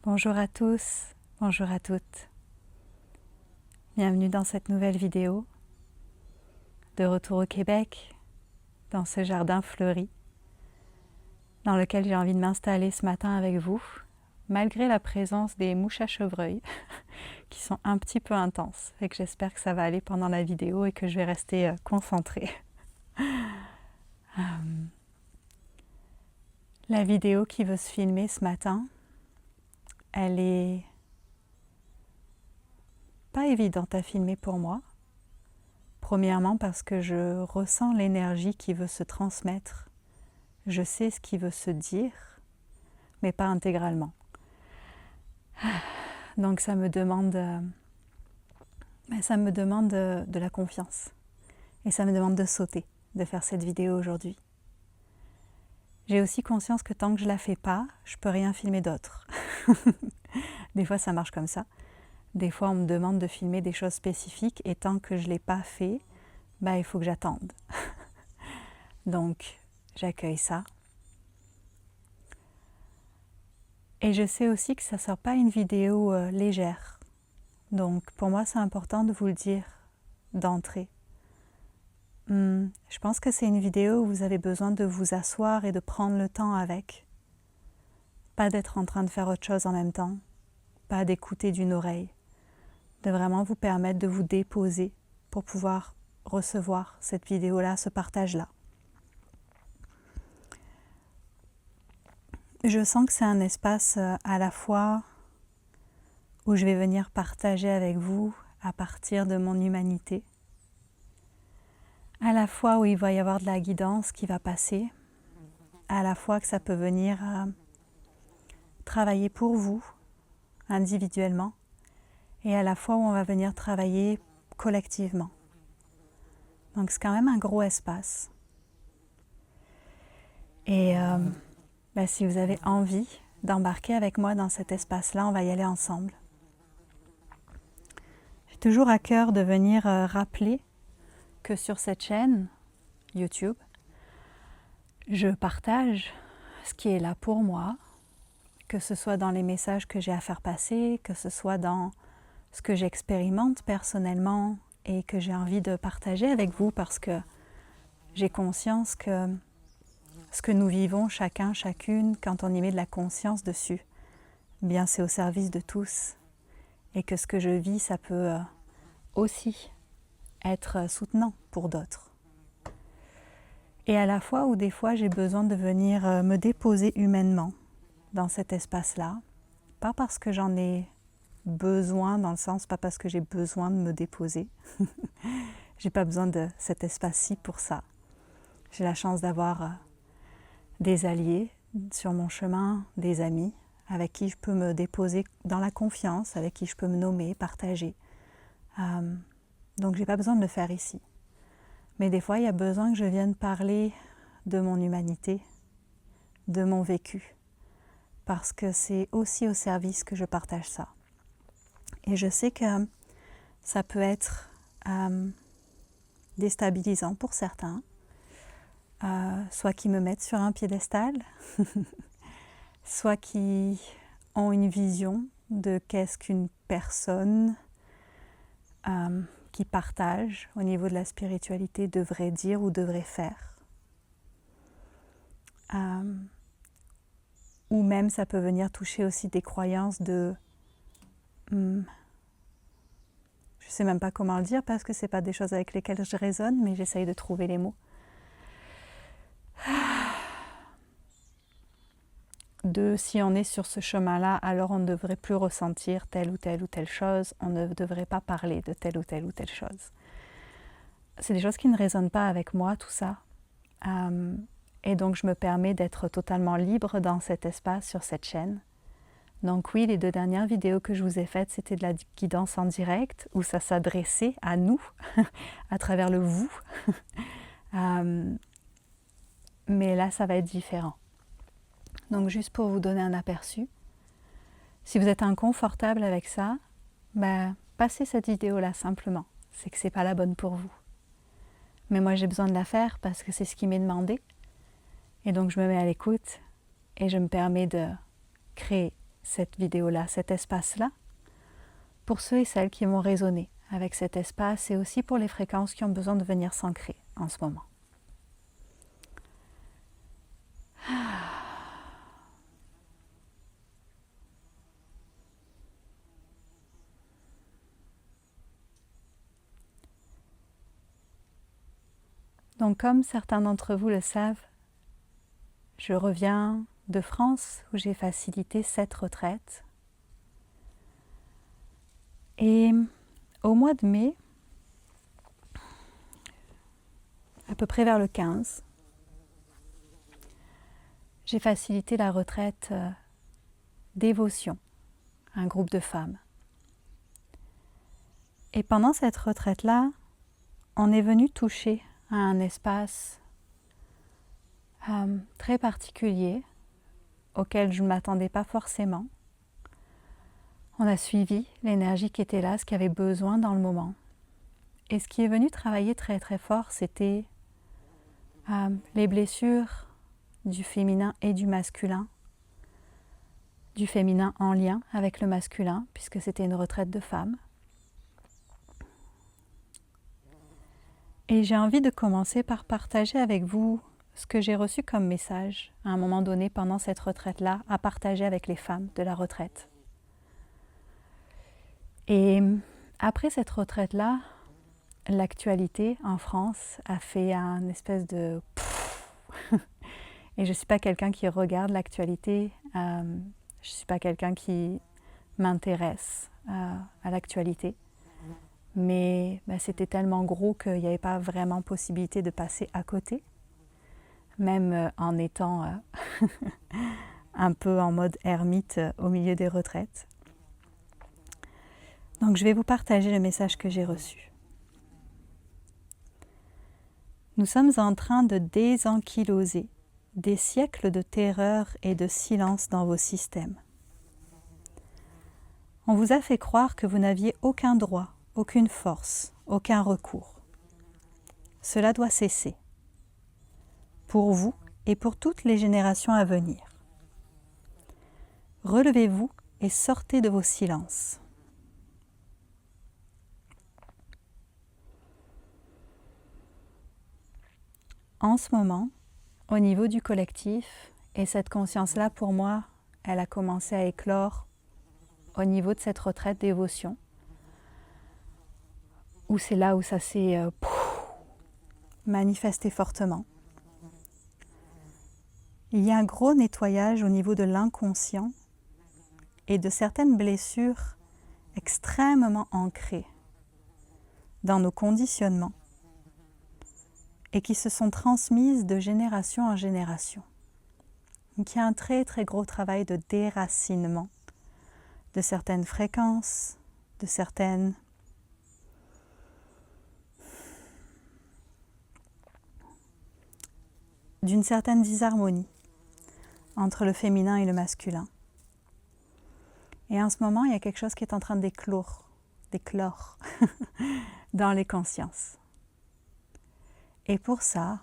Bonjour à tous, bonjour à toutes. Bienvenue dans cette nouvelle vidéo. De retour au Québec, dans ce jardin fleuri, dans lequel j'ai envie de m'installer ce matin avec vous, malgré la présence des mouches à chevreuil, qui sont un petit peu intenses, et que j'espère que ça va aller pendant la vidéo et que je vais rester concentrée. La vidéo qui veut se filmer ce matin, elle est pas évidente à filmer pour moi. Premièrement parce que je ressens l'énergie qui veut se transmettre. Je sais ce qui veut se dire, mais pas intégralement. Donc ça me demande de la confiance. Et ça me demande de sauter, de faire cette vidéo aujourd'hui. J'ai aussi conscience que tant que je la fais pas, je peux rien filmer d'autre. Des fois ça marche comme ça. Des fois on me demande de filmer des choses spécifiques et tant que je l'ai pas fait, il faut que j'attende. Donc j'accueille ça. Et je sais aussi que ça ne sort pas une vidéo légère. Donc pour moi c'est important de vous le dire d'entrée. Je pense que c'est une vidéo où vous avez besoin de vous asseoir et de prendre le temps avec. Pas d'être en train de faire autre chose en même temps. Pas d'écouter d'une oreille. De vraiment vous permettre de vous déposer pour pouvoir recevoir cette vidéo-là, ce partage-là. Je sens que c'est un espace à la fois où je vais venir partager avec vous à partir de mon humanité, à la fois où il va y avoir de la guidance qui va passer, à la fois que ça peut venir travailler pour vous, individuellement, et à la fois où on va venir travailler collectivement. Donc c'est quand même un gros espace. Et si vous avez envie d'embarquer avec moi dans cet espace-là, on va y aller ensemble. J'ai toujours à cœur de venir rappeler que sur cette chaîne YouTube, je partage ce qui est là pour moi, que ce soit dans les messages que j'ai à faire passer, que ce soit dans ce que j'expérimente personnellement et que j'ai envie de partager avec vous parce que j'ai conscience que ce que nous vivons chacun, chacune, quand on y met de la conscience dessus, bien c'est au service de tous et que ce que je vis, ça peut aussi être soutenant pour d'autres. Et à la fois où des fois j'ai besoin de venir me déposer humainement dans cet espace-là, pas parce que j'en ai besoin, dans le sens, pas parce que j'ai besoin de me déposer. J'ai pas besoin de cet espace-ci pour ça. J'ai la chance d'avoir des alliés sur mon chemin, des amis avec qui je peux me déposer dans la confiance, avec qui je peux me nommer, partager. Donc j'ai pas besoin de le faire ici. Mais des fois, il y a besoin que je vienne parler de mon humanité, de mon vécu, parce que c'est aussi au service que je partage ça. Et je sais que ça peut être déstabilisant pour certains, soit qui me mettent sur un piédestal, soit qui ont une vision de qu'est-ce qu'une personne qui partage au niveau de la spiritualité devrait dire ou devrait faire. Ou même ça peut venir toucher aussi des croyances de... je ne sais même pas comment le dire parce que ce n'est pas des choses avec lesquelles je résonne, mais j'essaye de trouver les mots. De si on est sur ce chemin-là, alors on ne devrait plus ressentir telle ou telle chose, on ne devrait pas parler de telle ou telle chose. C'est des choses qui ne résonnent pas avec moi, tout ça. Et donc je me permets d'être totalement libre dans cet espace, sur cette chaîne. Donc oui, les 2 dernières vidéos que je vous ai faites, c'était de la guidance en direct, où ça s'adressait à nous, à travers le vous. Mais là, ça va être différent. Donc juste pour vous donner un aperçu, si vous êtes inconfortable avec ça, passez cette vidéo-là simplement. C'est que ce n'est pas la bonne pour vous. Mais moi, j'ai besoin de la faire parce que c'est ce qui m'est demandé. Et donc, je me mets à l'écoute et je me permets de créer cette vidéo-là, cet espace-là, pour ceux et celles qui vont résonner avec cet espace et aussi pour les fréquences qui ont besoin de venir s'ancrer en ce moment. Donc comme certains d'entre vous le savent, je reviens de France où j'ai facilité cette retraite. Et au mois de mai, à peu près vers le 15, j'ai facilité la retraite dévotion à un groupe de femmes. Et pendant cette retraite-là, on est venu toucher à un espace très particulier auquel je ne m'attendais pas forcément. On a suivi l'énergie qui était là, ce qu'il y avait besoin dans le moment. Et ce qui est venu travailler très très fort, c'était les blessures du féminin et du masculin. Du féminin en lien avec le masculin, puisque c'était une retraite de femmes. Et j'ai envie de commencer par partager avec vous ce que j'ai reçu comme message à un moment donné pendant cette retraite-là, à partager avec les femmes de la retraite. Et après cette retraite-là, l'actualité en France a fait un espèce de... Et je ne suis pas quelqu'un qui regarde l'actualité, je ne suis pas quelqu'un qui m'intéresse à l'actualité. Mais c'était tellement gros qu'il n'y avait pas vraiment possibilité de passer à côté, même en étant un peu en mode ermite au milieu des retraites. Donc je vais vous partager le message que j'ai reçu. Nous sommes en train de désankyloser des siècles de terreur et de silence dans vos systèmes. On vous a fait croire que vous n'aviez aucun droit, aucune force, aucun recours. Cela doit cesser, pour vous et pour toutes les générations à venir. Relevez-vous et sortez de vos silences. En ce moment, au niveau du collectif, et cette conscience-là pour moi, elle a commencé à éclore au niveau de cette retraite dévotion, où c'est là où ça s'est manifesté fortement. Il y a un gros nettoyage au niveau de l'inconscient et de certaines blessures extrêmement ancrées dans nos conditionnements et qui se sont transmises de génération en génération. Donc il y a un très très gros travail de déracinement de certaines fréquences, de certaines d'une certaine disharmonie entre le féminin et le masculin. Et en ce moment, il y a quelque chose qui est en train d'éclore dans les consciences. Et pour ça,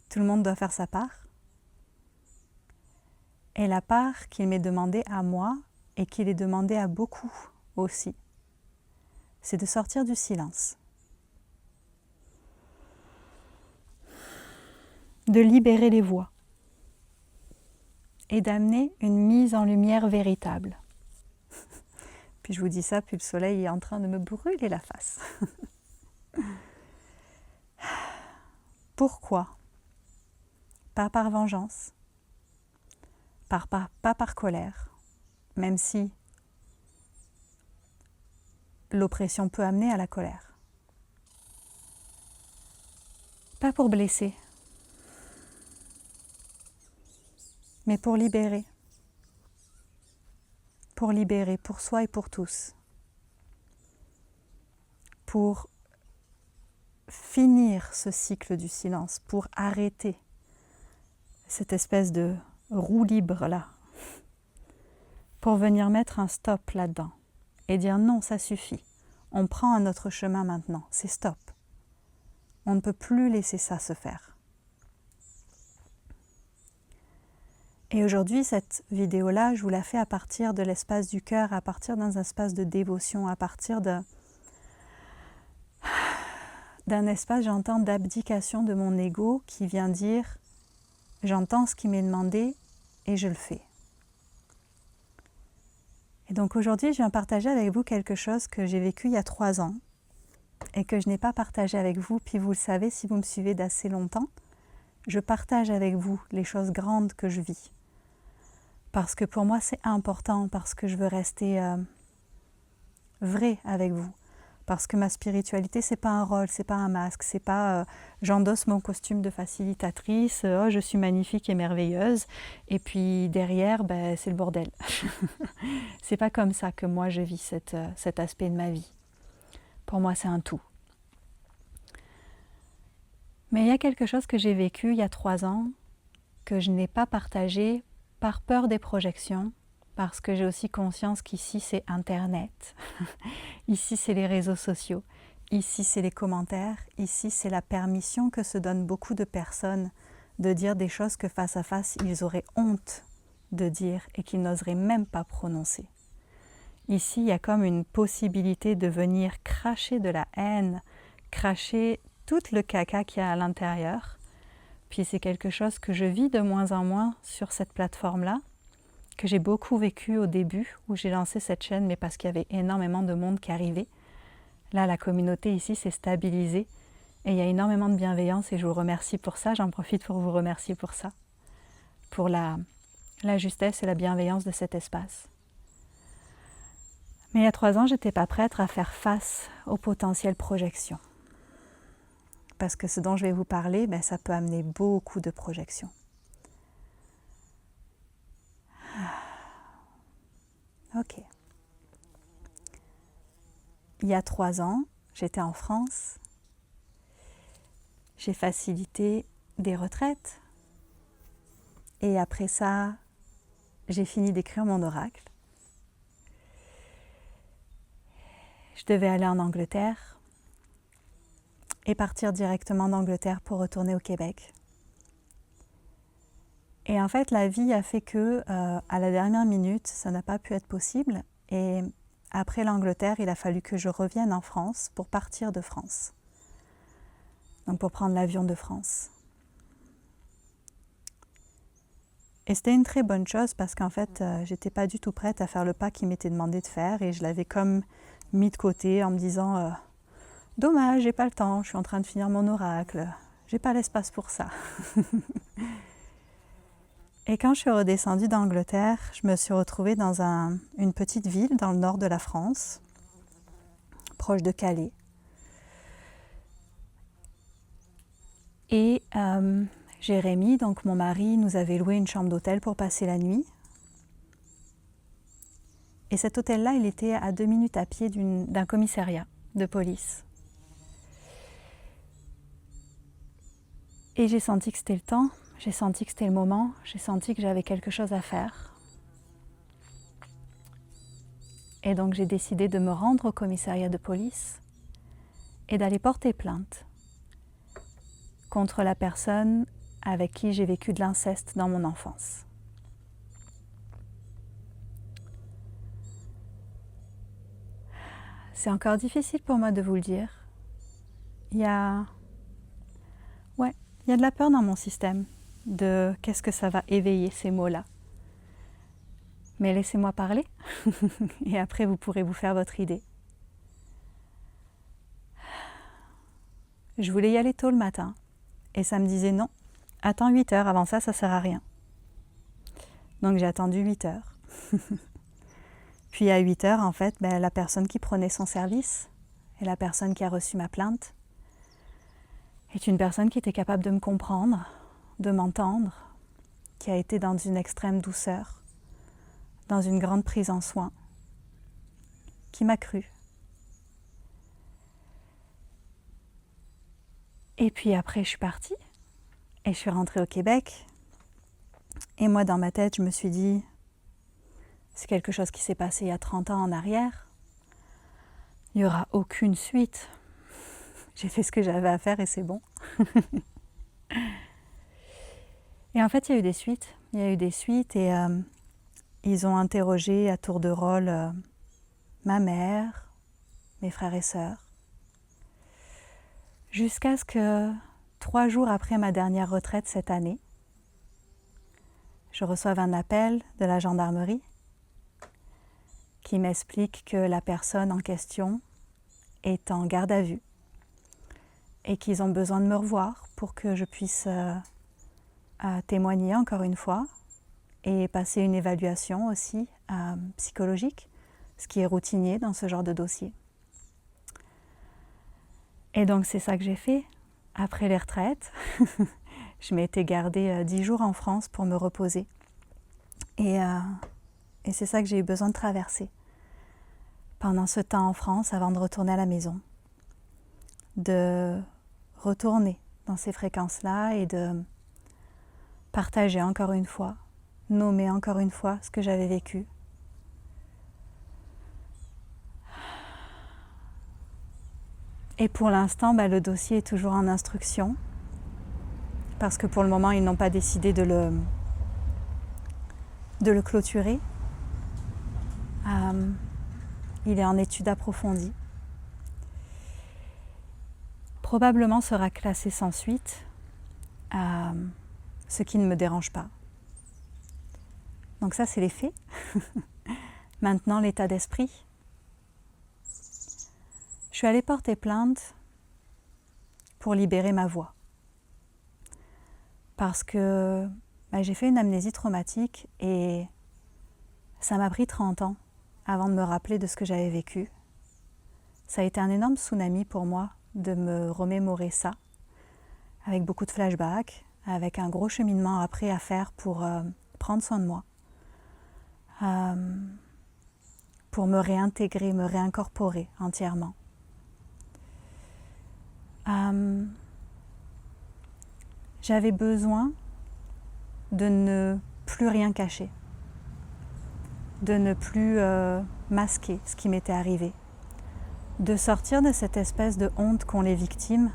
tout le monde doit faire sa part. Et la part qu'il m'est demandée à moi et qu'il est demandée à beaucoup aussi, c'est de sortir du silence. De libérer les voix et d'amener une mise en lumière véritable. Puis je vous dis ça, puis le soleil est en train de me brûler la face. Pourquoi ? Pas par vengeance, pas par colère, même si l'oppression peut amener à la colère. Pas pour blesser, mais pour libérer pour soi et pour tous, pour finir ce cycle du silence, pour arrêter cette espèce de roue libre là, pour venir mettre un stop là-dedans et dire non, ça suffit, on prend un autre chemin maintenant, c'est stop, on ne peut plus laisser ça se faire. Et aujourd'hui, cette vidéo-là, je vous la fais à partir de l'espace du cœur, à partir d'un espace de dévotion, à partir d'un espace, j'entends, d'abdication de mon ego qui vient dire « j'entends ce qui m'est demandé et je le fais ». Et donc aujourd'hui, je viens partager avec vous quelque chose que j'ai vécu il y a 3 ans et que je n'ai pas partagé avec vous. Puis vous le savez, si vous me suivez d'assez longtemps, je partage avec vous les choses grandes que je vis. Parce que pour moi, c'est important, parce que je veux rester vrai avec vous. Parce que ma spiritualité, c'est pas un rôle, c'est pas un masque, c'est pas j'endosse mon costume de facilitatrice, oh, je suis magnifique et merveilleuse, et puis derrière, ben, c'est le bordel. C'est pas comme ça que moi je vis cet aspect de ma vie. Pour moi, c'est un tout. Mais il y a quelque chose que j'ai vécu il y a 3 ans, que je n'ai pas partagé par peur des projections, parce que j'ai aussi conscience qu'ici c'est Internet, ici c'est les réseaux sociaux, ici c'est les commentaires, ici c'est la permission que se donnent beaucoup de personnes de dire des choses que face à face ils auraient honte de dire et qu'ils n'oseraient même pas prononcer. Ici il y a comme une possibilité de venir cracher de la haine, cracher tout le caca qu'il y a à l'intérieur. Puis c'est quelque chose que je vis de moins en moins sur cette plateforme-là, que j'ai beaucoup vécu au début, où j'ai lancé cette chaîne, mais parce qu'il y avait énormément de monde qui arrivait. Là, la communauté ici s'est stabilisée, et il y a énormément de bienveillance, et je vous remercie pour ça. J'en profite pour vous remercier pour ça, pour la justesse et la bienveillance de cet espace. Mais il y a 3 ans, je n'étais pas prête à faire face aux potentielles projections. Parce que ce dont je vais vous parler, ben, ça peut amener beaucoup de projections. Ok. Il y a 3 ans, j'étais en France. J'ai facilité des retraites. Et après ça, j'ai fini d'écrire mon oracle. Je devais aller en Angleterre et partir directement d'Angleterre pour retourner au Québec. Et en fait, la vie a fait que, à la dernière minute, ça n'a pas pu être possible. Et après l'Angleterre, il a fallu que je revienne en France pour partir de France. Donc pour prendre l'avion de France. Et c'était une très bonne chose parce qu'en fait, j'étais pas du tout prête à faire le pas qui m'était demandé de faire. Et je l'avais comme mis de côté en me disant dommage, j'ai pas le temps, je suis en train de finir mon oracle, j'ai pas l'espace pour ça. Et quand je suis redescendue d'Angleterre, je me suis retrouvée dans une petite ville dans le nord de la France, proche de Calais. Et Jérémy, donc mon mari, nous avait loué une chambre d'hôtel pour passer la nuit. Et cet hôtel-là, il était à 2 minutes à pied d'un commissariat de police. Et j'ai senti que c'était le temps. J'ai senti que c'était le moment, j'ai senti que j'avais quelque chose à faire. Et donc j'ai décidé de me rendre au commissariat de police et d'aller porter plainte contre la personne avec qui j'ai vécu de l'inceste dans mon enfance. C'est encore difficile pour moi de vous le dire. Il y a de la peur dans mon système. De qu'est-ce que ça va éveiller ces mots-là. Mais laissez-moi parler et après vous pourrez vous faire votre idée. Je voulais y aller tôt le matin et ça me disait non, attends 8 heures, avant ça, ça sert à rien. Donc j'ai attendu 8 heures. Puis à 8 heures, en fait, la personne qui prenait son service et la personne qui a reçu ma plainte est une personne qui était capable de me comprendre, de m'entendre, qui a été dans une extrême douceur, dans une grande prise en soin, qui m'a cru. Et puis après, je suis partie et je suis rentrée au Québec. Et moi, dans ma tête, je me suis dit, c'est quelque chose qui s'est passé il y a 30 ans en arrière. Il n'y aura aucune suite. J'ai fait ce que j'avais à faire et c'est bon. Et en fait, il y a eu des suites. il y a eu des suites et ils ont interrogé à tour de rôle ma mère, mes frères et sœurs, jusqu'à ce que 3 jours après ma dernière retraite cette année, je reçoive un appel de la gendarmerie qui m'explique que la personne en question est en garde à vue et qu'ils ont besoin de me revoir pour que je puisse témoigner encore une fois et passer une évaluation aussi psychologique, ce qui est routinier dans ce genre de dossier. Et donc c'est ça que j'ai fait. Après les retraites, je m'étais gardée 10 jours en France pour me reposer. Et c'est ça que j'ai eu besoin de traverser pendant ce temps en France avant de retourner à la maison. De retourner dans ces fréquences-là et de partager encore une fois, nommer encore une fois ce que j'avais vécu. Et pour l'instant, le dossier est toujours en instruction parce que pour le moment, ils n'ont pas décidé de le clôturer. Il est en étude approfondie. Probablement sera classé sans suite, ce qui ne me dérange pas. Donc ça, c'est les faits. Maintenant, l'état d'esprit. Je suis allée porter plainte pour libérer ma voix. Parce que j'ai fait une amnésie traumatique et ça m'a pris 30 ans avant de me rappeler de ce que j'avais vécu. Ça a été un énorme tsunami pour moi de me remémorer ça, avec beaucoup de flashbacks, avec un gros cheminement après à faire pour prendre soin de moi, pour me réintégrer, me réincorporer entièrement. J'avais besoin de ne plus rien cacher, de ne plus masquer ce qui m'était arrivé, de sortir de cette espèce de honte qu'ont les victimes,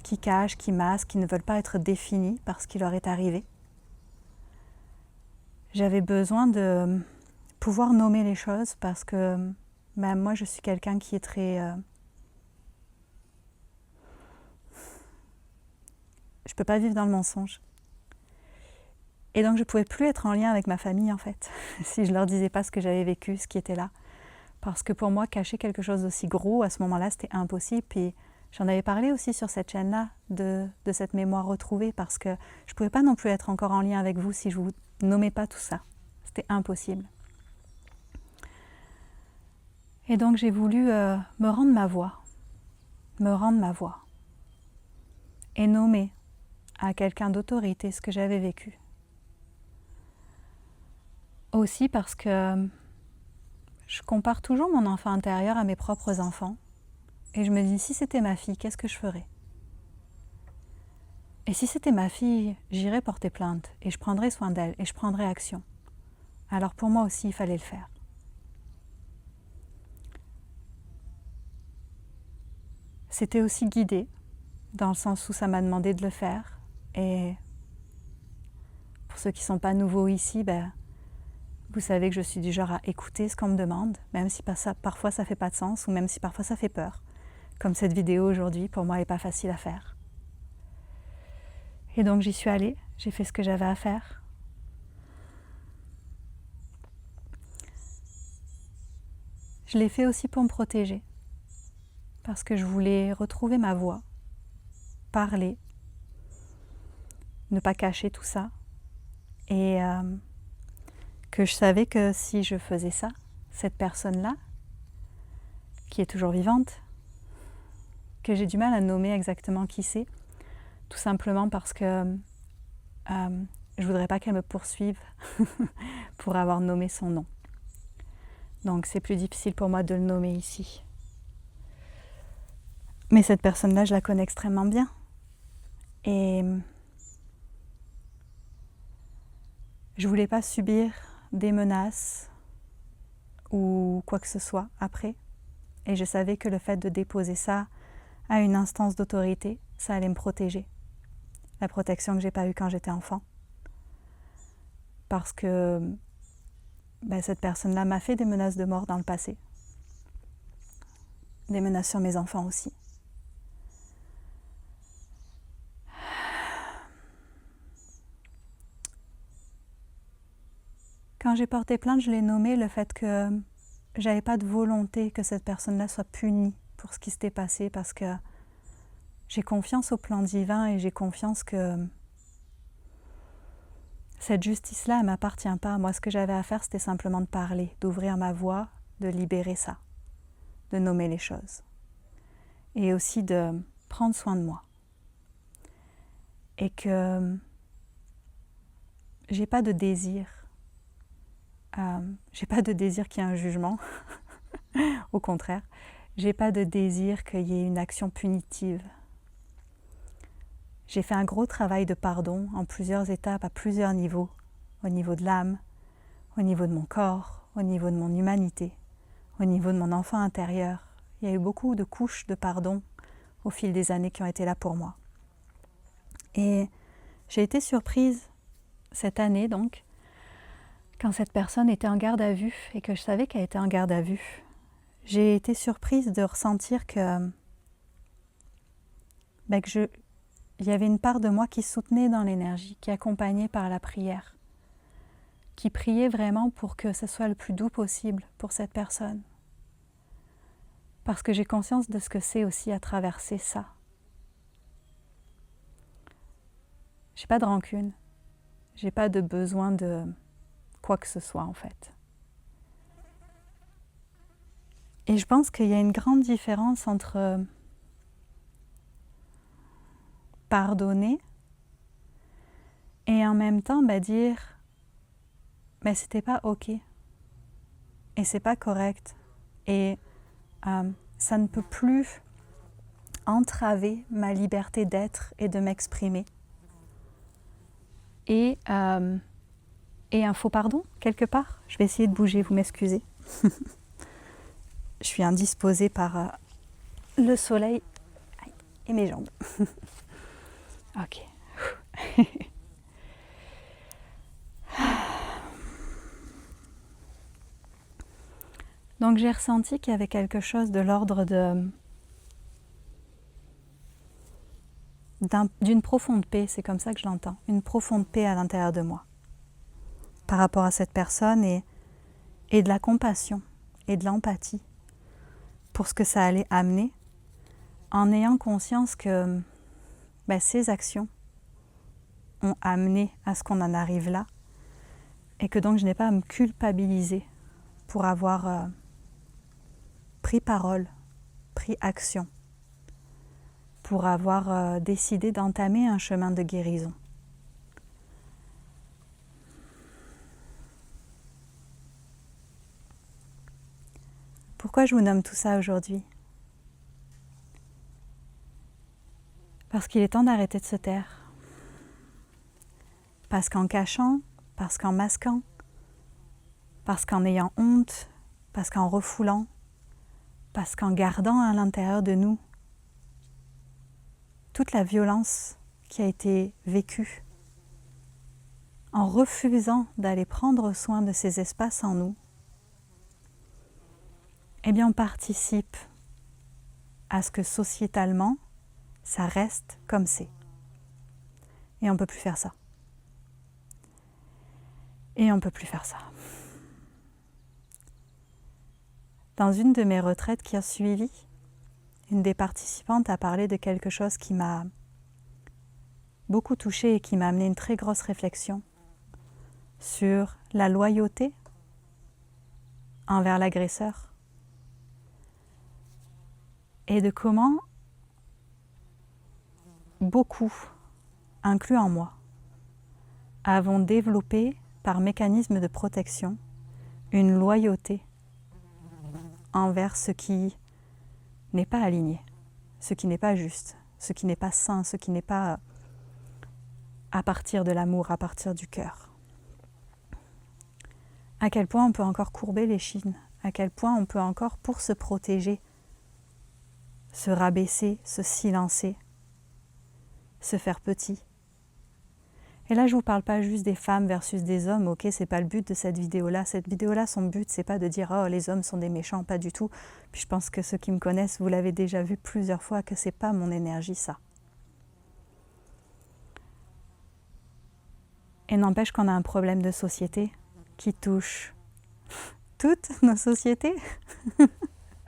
qui cachent, qui masquent, qui ne veulent pas être définies par ce qui leur est arrivé. J'avais besoin de pouvoir nommer les choses parce que moi je suis quelqu'un qui est très... je ne peux pas vivre dans le mensonge. Et donc je ne pouvais plus être en lien avec ma famille en fait, si je ne leur disais pas ce que j'avais vécu, ce qui était là. Parce que pour moi, cacher quelque chose d'aussi gros, à ce moment-là, c'était impossible. Puis j'en avais parlé aussi sur cette chaîne-là, de cette mémoire retrouvée, parce que je ne pouvais pas non plus être encore en lien avec vous si je ne vous nommais pas tout ça. C'était impossible. Et donc j'ai voulu me rendre ma voix. Et nommer à quelqu'un d'autorité ce que j'avais vécu. Aussi parce que je compare toujours mon enfant intérieur à mes propres enfants. Et je me dis, si c'était ma fille, qu'est-ce que je ferais? Et si c'était ma fille, j'irais porter plainte et je prendrais soin d'elle et je prendrais action. Alors pour moi aussi, il fallait le faire. C'était aussi guidé, dans le sens où ça m'a demandé de le faire. Et pour ceux qui ne sont pas nouveaux ici, vous savez que je suis du genre à écouter ce qu'on me demande, même si parfois ça ne fait pas de sens ou même si parfois ça fait peur. Comme cette vidéo aujourd'hui, pour moi, elle n'est pas facile à faire. Et donc j'y suis allée, j'ai fait ce que j'avais à faire. Je l'ai fait aussi pour me protéger, parce que je voulais retrouver ma voix, parler, ne pas cacher tout ça, et que je savais que si je faisais ça, cette personne-là, qui est toujours vivante, que j'ai du mal à nommer exactement qui c'est, tout simplement parce que je voudrais pas qu'elle me poursuive pour avoir nommé son nom. Donc c'est plus difficile pour moi de le nommer ici. Mais cette personne-là, je la connais extrêmement bien. Et je voulais pas subir des menaces ou quoi que ce soit après. Et je savais que le fait de déposer ça à une instance d'autorité, ça allait me protéger. la protection que j'ai pas eue quand j'étais enfant. Parce que cette personne-là m'a fait des menaces de mort dans le passé. Des menaces sur mes enfants aussi. Quand j'ai porté plainte, je l'ai nommé le fait que j'avais pas de volonté que cette personne-là soit punie pour ce qui s'était passé, parce que j'ai confiance au plan divin et j'ai confiance que cette justice-là, elle ne m'appartient pas. Moi, ce que j'avais à faire, c'était simplement de parler, d'ouvrir ma voix, de libérer ça, de nommer les choses. Et aussi de prendre soin de moi. Et que j'ai pas de désir. J'ai pas de désir qu'il y ait un jugement. Au contraire, j'ai pas de désir qu'il y ait une action punitive. J'ai fait un gros travail de pardon en plusieurs étapes, à plusieurs niveaux. Au niveau de l'âme, au niveau de mon corps, au niveau de mon humanité, au niveau de mon enfant intérieur. Il y a eu beaucoup de couches de pardon au fil des années qui ont été là pour moi. Et j'ai été surprise cette année donc, quand cette personne était en garde à vue et que je savais qu'elle était en garde à vue. J'ai été surprise de ressentir que il y avait une part de moi qui soutenait dans l'énergie, qui accompagnait par la prière, qui priait vraiment pour que ce soit le plus doux possible pour cette personne. Parce que j'ai conscience de ce que c'est aussi à traverser ça. J'ai pas de rancune, j'ai pas de besoin de quoi que ce soit en fait. Et je pense qu'il y a une grande différence entre pardonner et en même temps dire c'était pas ok et c'est pas correct et ça ne peut plus entraver ma liberté d'être et de m'exprimer. Et un faux pardon, quelque part. Je vais essayer de bouger, vous m'excusez. Je suis indisposée par le soleil et mes jambes. Ok. Donc j'ai ressenti qu'il y avait quelque chose de l'ordre d'une profonde paix, c'est comme ça que je l'entends, une profonde paix à l'intérieur de moi par rapport à cette personne et de la compassion et de l'empathie pour ce que ça allait amener, en ayant conscience que ces actions ont amené à ce qu'on en arrive là et que donc je n'ai pas à me culpabiliser pour avoir pris parole, pris action, pour avoir décidé d'entamer un chemin de guérison. Pourquoi je vous nomme tout ça aujourd'hui ? Parce qu'il est temps d'arrêter de se taire. Parce qu'en cachant, parce qu'en masquant, parce qu'en ayant honte, parce qu'en refoulant, parce qu'en gardant à l'intérieur de nous toute la violence qui a été vécue, en refusant d'aller prendre soin de ces espaces en nous, eh bien on participe à ce que sociétalement, ça reste comme c'est. Et on ne peut plus faire ça. Et on ne peut plus faire ça. Dans une de mes retraites qui a suivi, une des participantes a parlé de quelque chose qui m'a beaucoup touchée et qui m'a amené une très grosse réflexion sur la loyauté envers l'agresseur et de comment beaucoup, incluant moi, avons développé par mécanisme de protection une loyauté envers ce qui n'est pas aligné, ce qui n'est pas juste, ce qui n'est pas sain, ce qui n'est pas à partir de l'amour, à partir du cœur. À quel point on peut encore courber l'échine, à quel point on peut encore, pour se protéger, se rabaisser, se silencer, se faire petit, Et là, je ne vous parle pas juste des femmes versus des hommes, ok, c'est pas le but de cette vidéo-là. Cette vidéo-là, son but, c'est pas de dire « Oh, les hommes sont des méchants », pas du tout. Puis je pense que ceux qui me connaissent, vous l'avez déjà vu plusieurs fois, que c'est pas mon énergie, ça. Et n'empêche qu'on a un problème de société qui touche toutes nos sociétés.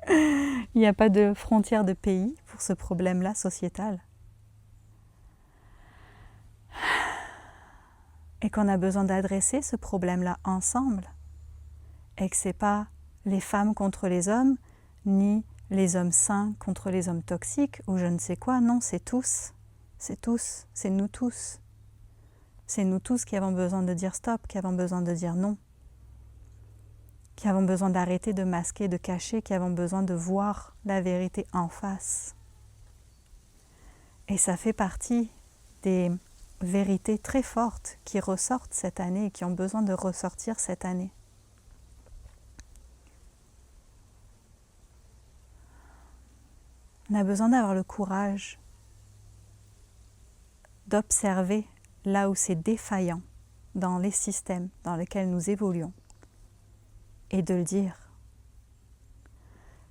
Il n'y a pas de frontière de pays pour ce problème-là sociétal. Et qu'on a besoin d'adresser ce problème-là ensemble. Et que ce n'est pas les femmes contre les hommes, ni les hommes sains contre les hommes toxiques, ou je ne sais quoi. Non, c'est tous. C'est tous. C'est nous tous. C'est nous tous qui avons besoin de dire stop, qui avons besoin de dire non. Qui avons besoin d'arrêter de masquer, de cacher, qui avons besoin de voir la vérité en face. Et ça fait partie des vérités très fortes qui ressortent cette année et qui ont besoin de ressortir cette année. On a besoin d'avoir le courage d'observer là où c'est défaillant dans les systèmes dans lesquels nous évoluons et de le dire.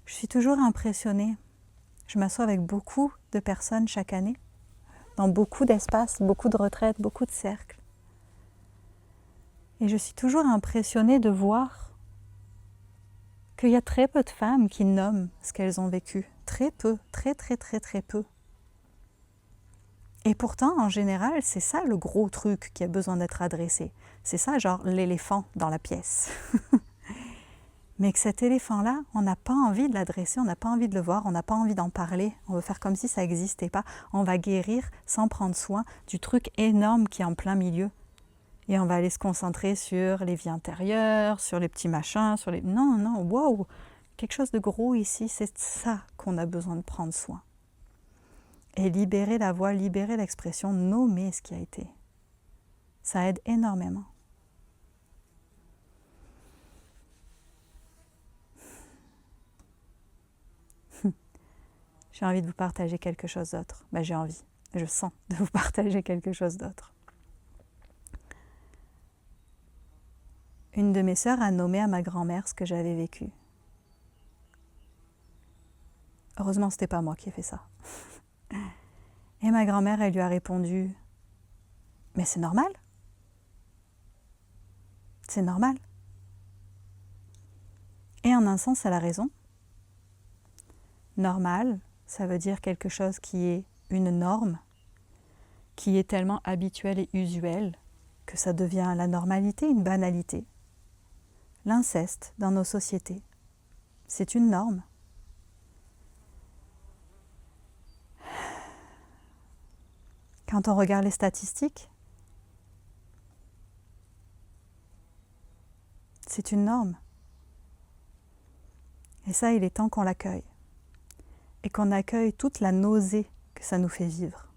Je suis toujours impressionnée. Je m'assois avec beaucoup de personnes chaque année, dans beaucoup d'espaces, beaucoup de retraites, beaucoup de cercles. Et je suis toujours impressionnée de voir qu'il y a très peu de femmes qui nomment ce qu'elles ont vécu. Très peu, très peu. Et pourtant, en général, c'est ça le gros truc qui a besoin d'être adressé. C'est ça, genre l'éléphant dans la pièce. Mais que cet éléphant-là, on n'a pas envie de l'adresser, on n'a pas envie de le voir, on n'a pas envie d'en parler. On veut faire comme si ça n'existait pas. On va guérir sans prendre soin du truc énorme qui est en plein milieu. Et on va aller se concentrer sur les vies intérieures, sur les petits machins, sur les... Non, wow! Quelque chose de gros ici, c'est ça qu'on a besoin de prendre soin. Et libérer la voix, libérer l'expression, nommer ce qui a été. Ça aide énormément. J'ai envie de vous partager quelque chose d'autre. J'ai envie, je sens de vous partager quelque chose d'autre. Une de mes sœurs a nommé à ma grand-mère ce que j'avais vécu. Heureusement, c'était pas moi qui ai fait ça. Et ma grand-mère, elle lui a répondu « Mais c'est normal. C'est normal. » Et en un sens, elle a raison. Normal, ça veut dire quelque chose qui est une norme, qui est tellement habituel et usuel que ça devient la normalité, une banalité. L'inceste dans nos sociétés, c'est une norme. Quand on regarde les statistiques, c'est une norme. Et ça, il est temps qu'on l'accueille. Et qu'on accueille toute la nausée que ça nous fait vivre.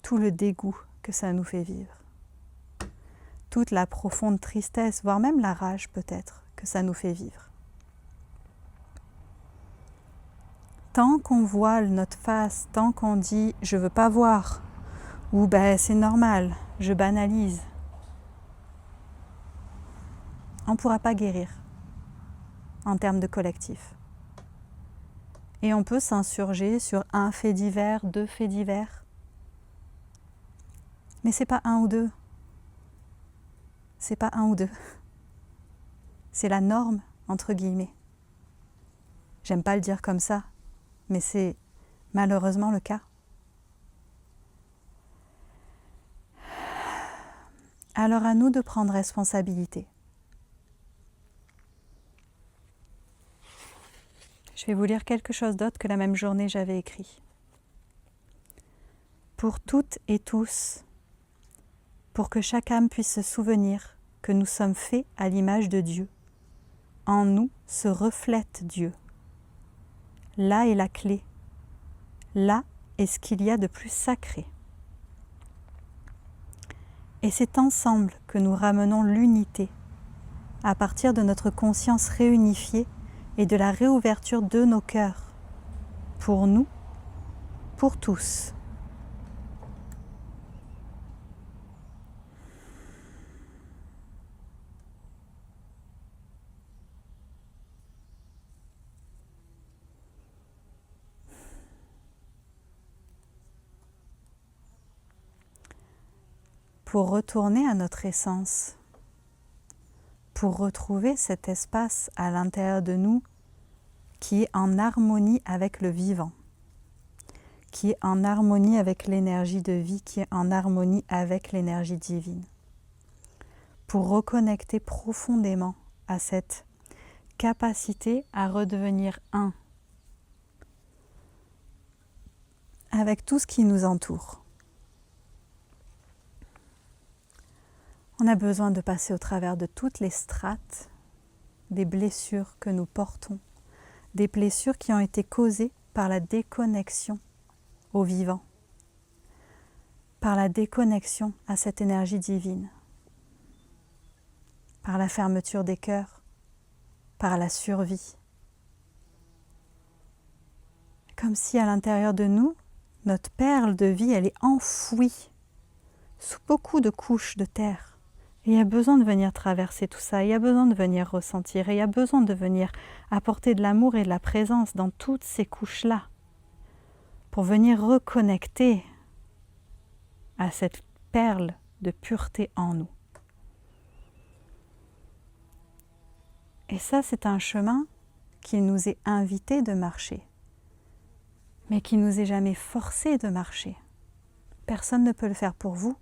Tout le dégoût que ça nous fait vivre. Toute la profonde tristesse, voire même la rage peut-être, que ça nous fait vivre. Tant qu'on voile notre face, tant qu'on dit « je veux pas voir » ou « c'est normal, je banalise », on ne pourra pas guérir en termes de collectif. Et on peut s'insurger sur un fait divers, 2 faits divers. Mais c'est pas 1 ou 2. C'est pas 1 ou 2. C'est la norme, entre guillemets. J'aime pas le dire comme ça, mais c'est malheureusement le cas. Alors à nous de prendre responsabilité. Je vais vous lire quelque chose d'autre que la même journée j'avais écrit. Pour toutes et tous, pour que chaque âme puisse se souvenir que nous sommes faits à l'image de Dieu. En nous se reflète Dieu. Là est la clé. Là est ce qu'il y a de plus sacré. Et c'est ensemble que nous ramenons l'unité, à partir de notre conscience réunifiée et de la réouverture de nos cœurs, pour nous, pour tous. pour retourner à notre essence, pour retrouver cet espace à l'intérieur de nous qui est en harmonie avec le vivant, qui est en harmonie avec l'énergie de vie, qui est en harmonie avec l'énergie divine, pour reconnecter profondément à cette capacité à redevenir un avec tout ce qui nous entoure. On a besoin de passer au travers de toutes les strates des blessures que nous portons, des blessures qui ont été causées par la déconnexion au vivant, par la déconnexion à cette énergie divine, par la fermeture des cœurs, par la survie. Comme si à l'intérieur de nous, notre perle de vie, elle est enfouie sous beaucoup de couches de terre. Et il y a besoin de venir traverser tout ça, il y a besoin de venir ressentir, et il y a besoin de venir apporter de l'amour et de la présence dans toutes ces couches-là, pour venir reconnecter à cette perle de pureté en nous. Et ça, c'est un chemin qui nous est invité de marcher, mais qui nous est jamais forcé de marcher. Personne ne peut le faire pour vous.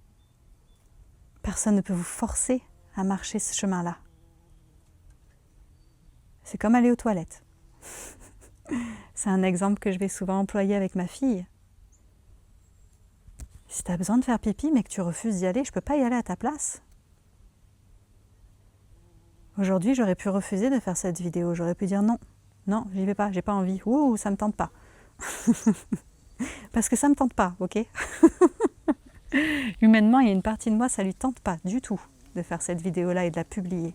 Personne ne peut vous forcer à marcher ce chemin-là. C'est comme aller aux toilettes. C'est un exemple que je vais souvent employer avec ma fille. Si tu as besoin de faire pipi mais que tu refuses d'y aller, je ne peux pas y aller à ta place. Aujourd'hui, j'aurais pu refuser de faire cette vidéo. J'aurais pu dire non, non, j'y vais pas, j'ai pas envie. Ouh, ça me tente pas. Parce que ça me tente pas, ok? Humainement, il y a une partie de moi, ça lui tente pas du tout de faire cette vidéo-là et de la publier.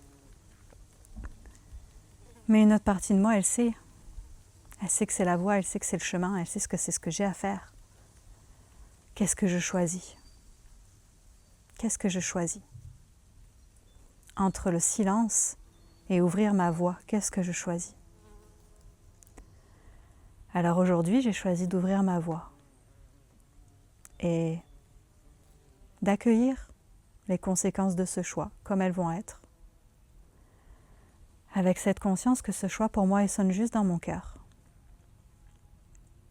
Mais une autre partie de moi, elle sait. Elle sait que c'est la voie, elle sait que c'est le chemin, elle sait que c'est ce que j'ai à faire. Qu'est-ce que je choisis? Qu'est-ce que je choisis? Entre le silence et ouvrir ma voix, qu'est-ce que je choisis? Alors aujourd'hui, j'ai choisi d'ouvrir ma voix et d'accueillir les conséquences de ce choix, comme elles vont être, avec cette conscience que ce choix pour moi, il sonne juste dans mon cœur.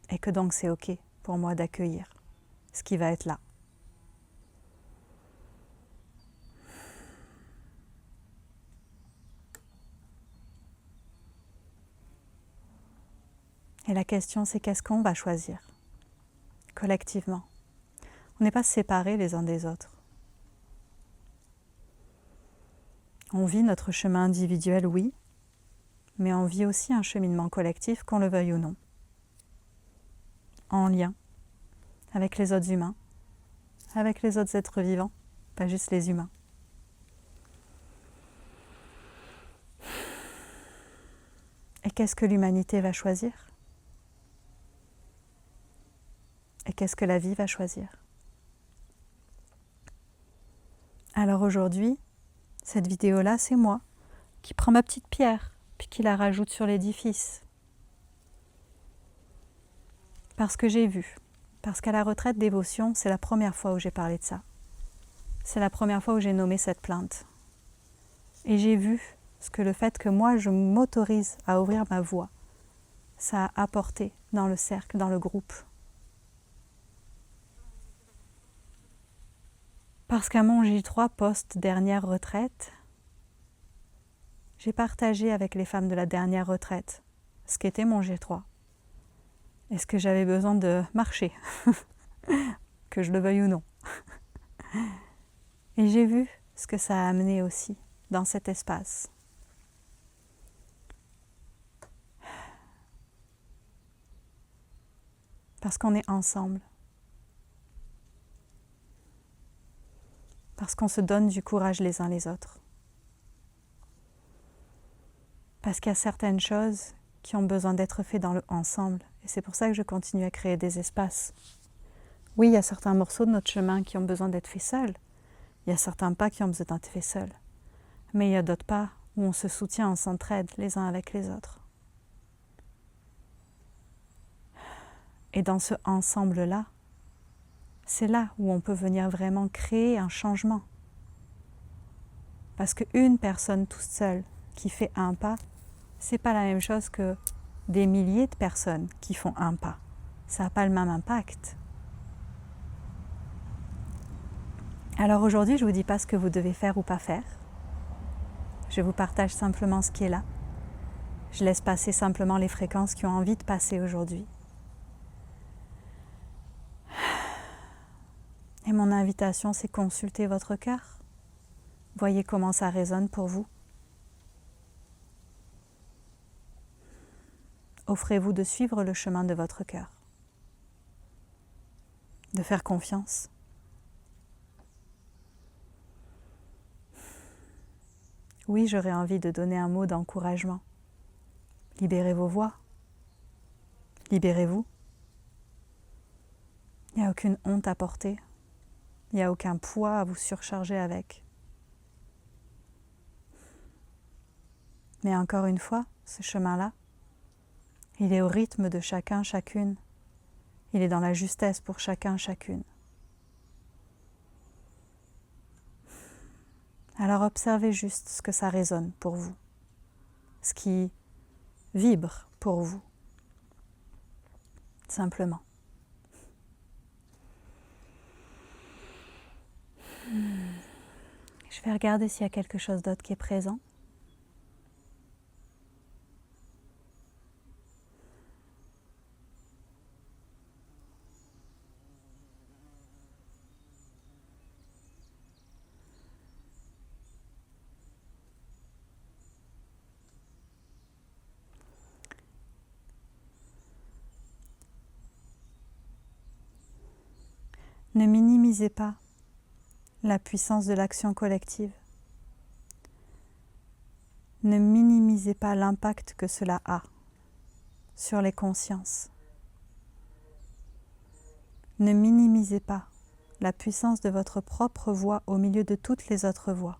Et que donc c'est ok pour moi d'accueillir ce qui va être là. Et la question, c'est qu'est-ce qu'on va choisir collectivement? On n'est pas séparés les uns des autres. On vit notre chemin individuel, oui, mais on vit aussi un cheminement collectif, qu'on le veuille ou non, en lien avec les autres humains, avec les autres êtres vivants, pas juste les humains. Et qu'est-ce que l'humanité va choisir? Et qu'est-ce que la vie va choisir? Alors aujourd'hui, cette vidéo-là, c'est moi qui prends ma petite pierre, puis qui la rajoute sur l'édifice. Parce que j'ai vu, parce qu'à la retraite dévotion, c'est la première fois où j'ai parlé de ça. C'est la première fois où j'ai nommé cette plainte. Et j'ai vu ce que le fait que moi, je m'autorise à ouvrir ma voix, ça a apporté dans le cercle, dans le groupe. Parce qu'à mon J3 post-dernière retraite, j'ai partagé avec les femmes de la dernière retraite ce qu'était mon J3. Est-ce que j'avais besoin de marcher, que je le veuille ou non. Et j'ai vu ce que ça a amené aussi dans cet espace. Parce qu'on est ensemble. Parce qu'on se donne du courage les uns les autres. Parce qu'il y a certaines choses qui ont besoin d'être faites ensemble. Et c'est pour ça que je continue à créer des espaces. Oui, il y a certains morceaux de notre chemin qui ont besoin d'être faits seuls. Il y a certains pas qui ont besoin d'être faits seuls. Mais il y a d'autres pas où on se soutient, on s'entraide les uns avec les autres. Et dans ce ensemble-là, c'est là où on peut venir vraiment créer un changement. Parce qu'une personne toute seule qui fait un pas, c'est pas la même chose que des milliers de personnes qui font un pas. Ça n'a pas le même impact. Alors aujourd'hui, je ne vous dis pas ce que vous devez faire ou pas faire. Je vous partage simplement ce qui est là. Je laisse passer simplement les fréquences qui ont envie de passer aujourd'hui. Et mon invitation, c'est consulter votre cœur. Voyez comment ça résonne pour vous. Offrez-vous de suivre le chemin de votre cœur, de faire confiance. Oui, j'aurais envie de donner un mot d'encouragement. Libérez vos voix. Libérez-vous. Il n'y a aucune honte à porter. Il n'y a aucun poids à vous surcharger avec. Mais encore une fois, ce chemin-là, il est au rythme de chacun, chacune. Il est dans la justesse pour chacun, chacune. Alors observez juste ce que ça résonne pour vous, ce qui vibre pour vous, simplement. Je vais regarder s'il y a quelque chose d'autre qui est présent. Ne minimisez pas la puissance de l'action collective. Ne minimisez pas l'impact que cela a sur les consciences. Ne minimisez pas la puissance de votre propre voix au milieu de toutes les autres voix.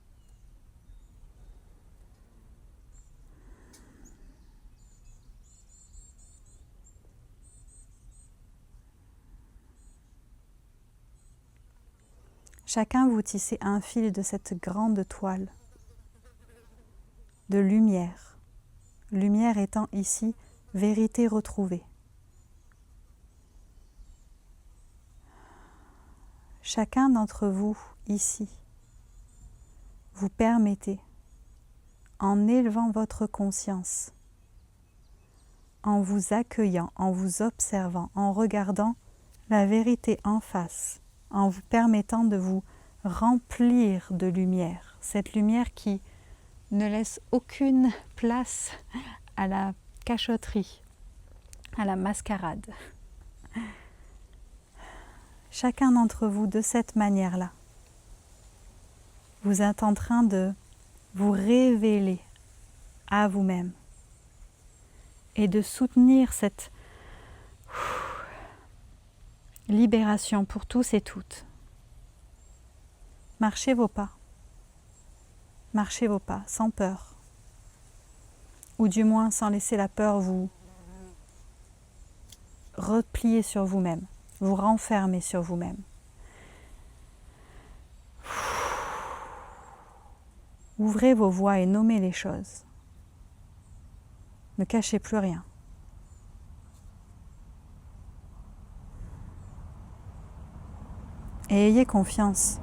Chacun vous tissez un fil de cette grande toile de lumière, lumière étant ici vérité retrouvée. Chacun d'entre vous ici, vous permettez, en élevant votre conscience, en vous accueillant, en vous observant, en regardant la vérité en face, en vous permettant de vous remplir de lumière, cette lumière qui ne laisse aucune place à la cachotterie, à la mascarade. Chacun d'entre vous, de cette manière-là, vous êtes en train de vous révéler à vous-même et de soutenir cette libération pour tous et toutes. Marchez vos pas. Marchez vos pas sans peur. Ou du moins sans laisser la peur vous replier sur vous-même, vous renfermer sur vous-même. Ouvrez vos voix et nommez les choses. Ne cachez plus rien. Et ayez confiance.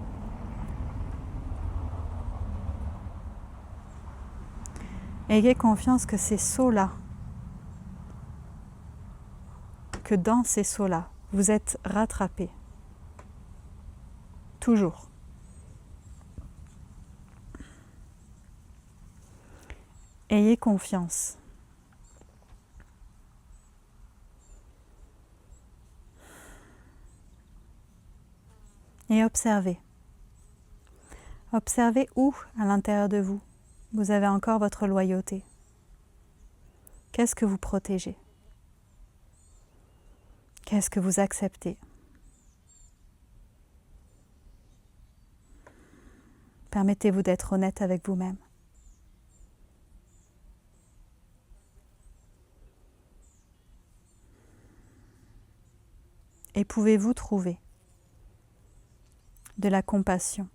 Ayez confiance que ces sauts-là, que dans ces sauts-là, vous êtes rattrapés. Toujours. Ayez confiance. Et observez. Observez où, à l'intérieur de vous, vous avez encore votre loyauté. Qu'est-ce que vous protégez? Qu'est-ce que vous acceptez? Permettez-vous d'être honnête avec vous-même. Et pouvez-vous trouver de la compassion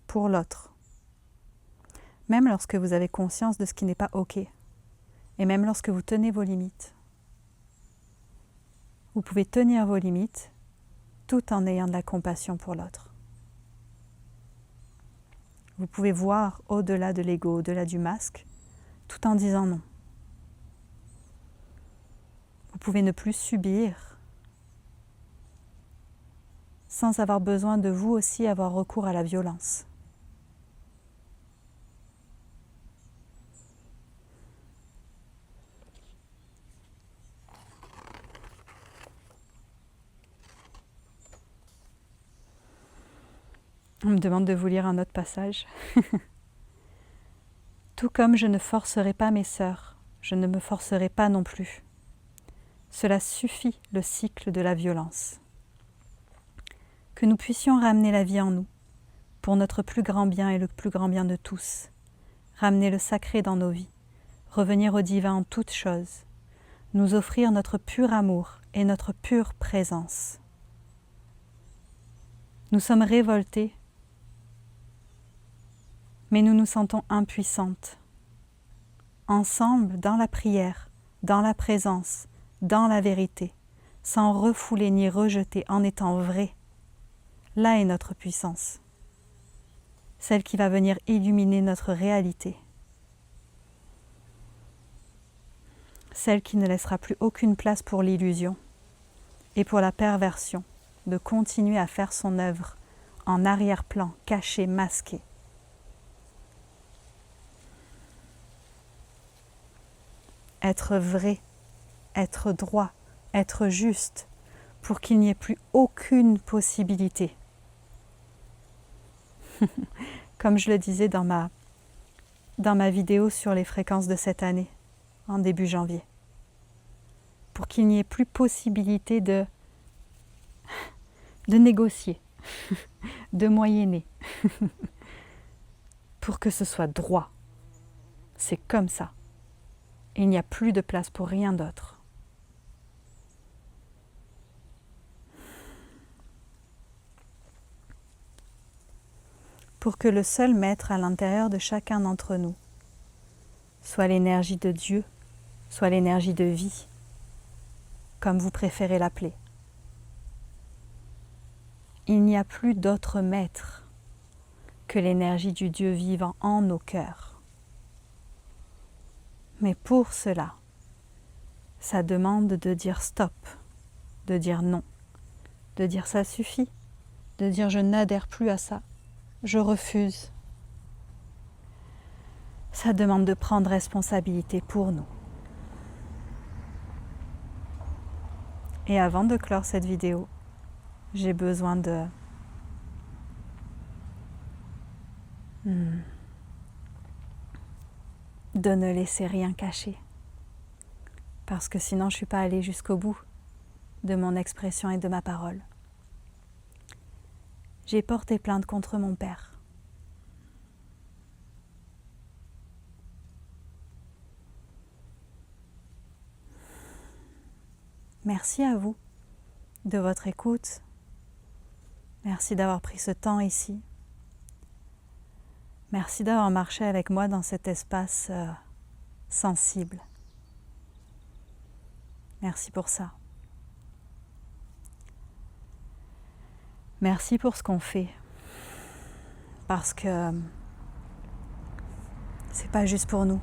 pour l'autre, même lorsque vous avez conscience de ce qui n'est pas OK, et même lorsque vous tenez vos limites. Vous pouvez tenir vos limites tout en ayant de la compassion pour l'autre. Vous pouvez voir au-delà de l'ego, au-delà du masque, tout en disant non. Vous pouvez ne plus subir sans avoir besoin de vous aussi avoir recours à la violence. On me demande de vous lire un autre passage. Tout comme je ne forcerai pas mes sœurs, je ne me forcerai pas non plus. Cela suffit le cycle de la violence. Que nous puissions ramener la vie en nous, pour notre plus grand bien et le plus grand bien de tous, ramener le sacré dans nos vies, revenir au divin en toutes choses, nous offrir notre pur amour et notre pure présence. Nous sommes révoltés, mais nous nous sentons impuissantes. Ensemble, dans la prière, dans la présence, dans la vérité, sans refouler ni rejeter, en étant vrai. Là est notre puissance, celle qui va venir illuminer notre réalité, celle qui ne laissera plus aucune place pour l'illusion et pour la perversion de continuer à faire son œuvre en arrière-plan, caché, masqué. Être vrai, être droit, être juste, pour qu'il n'y ait plus aucune possibilité. Comme je le disais dans ma vidéo sur les fréquences de cette année, en début janvier. Pour qu'il n'y ait plus possibilité de négocier, de moyenner. Pour que ce soit droit. C'est comme ça. Il n'y a plus de place pour rien d'autre. Pour que le seul maître à l'intérieur de chacun d'entre nous soit l'énergie de Dieu, soit l'énergie de vie, comme vous préférez l'appeler. Il n'y a plus d'autre maître que l'énergie du Dieu vivant en nos cœurs. Mais pour cela, ça demande de dire stop, de dire non, de dire ça suffit, de dire je n'adhère plus à ça, je refuse. Ça demande de prendre responsabilité pour nous. Et avant de clore cette vidéo, j'ai besoin de ne laisser rien cacher. Parce que sinon, je ne suis pas allée jusqu'au bout de mon expression et de ma parole. J'ai porté plainte contre mon père. Merci à vous de votre écoute. Merci d'avoir pris ce temps ici. Merci d'avoir marché avec moi dans cet espace sensible. Merci pour ça. Merci pour ce qu'on fait. Parce que c'est pas juste pour nous.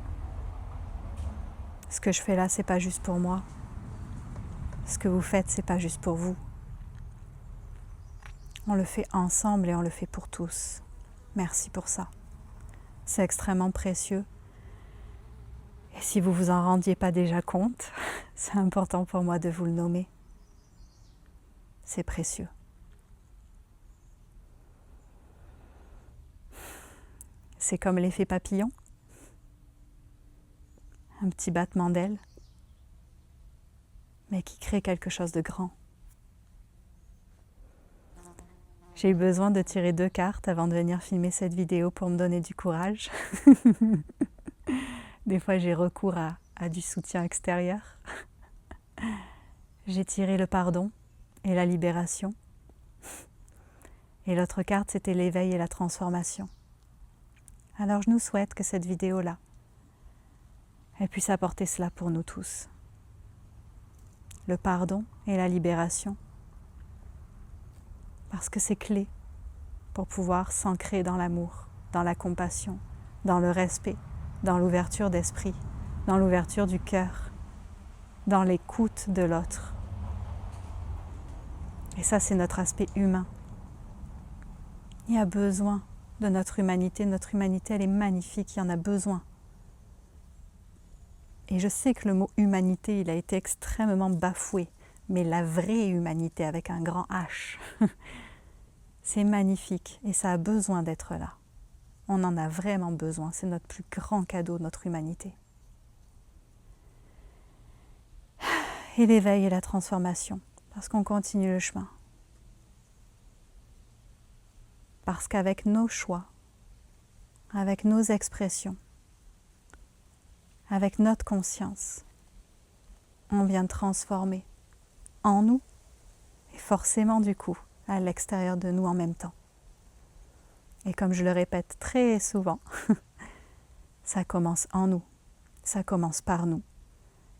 Ce que je fais là, c'est pas juste pour moi. Ce que vous faites, c'est pas juste pour vous. On le fait ensemble et on le fait pour tous. Merci pour ça. C'est extrêmement précieux. Et si vous vous en rendiez pas déjà compte, c'est important pour moi de vous le nommer. C'est précieux. C'est comme l'effet papillon. Un petit battement d'ailes, mais qui crée quelque chose de grand. J'ai eu besoin de tirer 2 cartes avant de venir filmer cette vidéo pour me donner du courage. Des fois, j'ai recours à du soutien extérieur. J'ai tiré le pardon et la libération. Et l'autre carte, c'était l'éveil et la transformation. Alors je nous souhaite que cette vidéo-là, elle puisse apporter cela pour nous tous. Le pardon et la libération. Parce que c'est clé pour pouvoir s'ancrer dans l'amour, dans la compassion, dans le respect, dans l'ouverture d'esprit, dans l'ouverture du cœur, dans l'écoute de l'autre. Et ça, c'est notre aspect humain. Il y a besoin de notre humanité. Notre humanité, elle est magnifique, il y en a besoin. Et je sais que le mot humanité, il a été extrêmement bafoué, mais la vraie humanité avec un grand H, c'est magnifique et ça a besoin d'être là. On en a vraiment besoin, c'est notre plus grand cadeau, notre humanité. Et l'éveil et la transformation, parce qu'on continue le chemin. Parce qu'avec nos choix, avec nos expressions, avec notre conscience, on vient transformer en nous et forcément du coup à l'extérieur de nous en même temps. Et comme je le répète très souvent, ça commence en nous, ça commence par nous,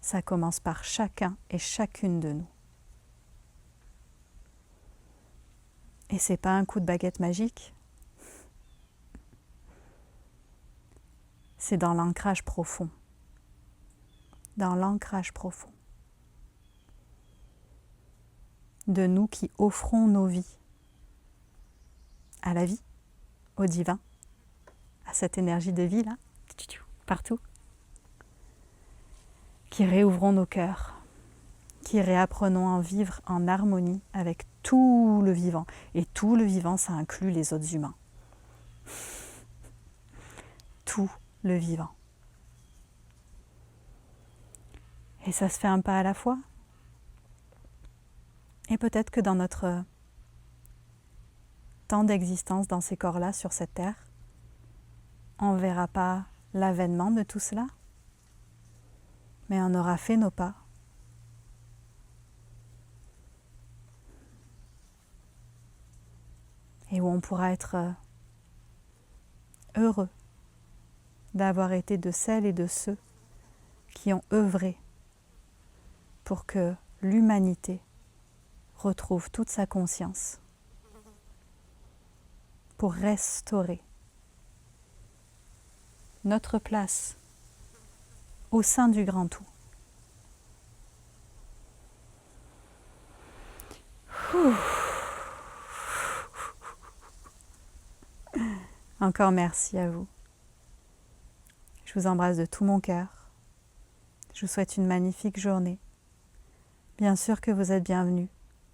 ça commence par chacun et chacune de nous. Et c'est pas un coup de baguette magique, c'est dans l'ancrage profond. Dans l'ancrage profond. De nous qui offrons nos vies à la vie, au divin, à cette énergie de vie là, partout, qui réouvrons nos cœurs, qui réapprenons à vivre en harmonie avec tout le vivant. Et tout le vivant, ça inclut les autres humains. Tout le vivant. Et ça se fait un pas à la fois. Et peut-être que dans notre temps d'existence dans ces corps-là, sur cette terre, on ne verra pas l'avènement de tout cela, mais on aura fait nos pas. Et où on pourra être heureux d'avoir été de celles et de ceux qui ont œuvré pour que l'humanité retrouve toute sa conscience, pour restaurer notre place au sein du grand tout. Encore merci à vous. Je vous embrasse de tout mon cœur. Je vous souhaite une magnifique journée. Bien sûr que vous êtes bienvenus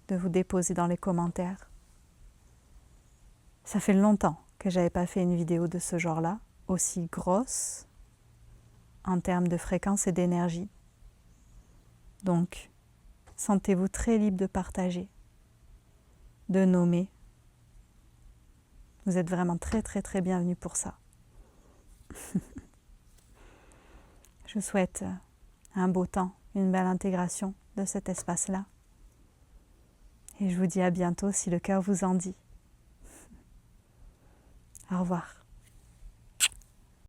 de vous déposer dans les commentaires. Ça fait longtemps que je n'avais pas fait une vidéo de ce genre-là, aussi grosse en termes de fréquence et d'énergie. Donc, sentez-vous très libre de partager, de nommer. Vous êtes vraiment très très très bienvenus pour ça. Je vous souhaite un beau temps, une belle intégration de cet espace-là. Et je vous dis à bientôt si le cœur vous en dit. Au revoir.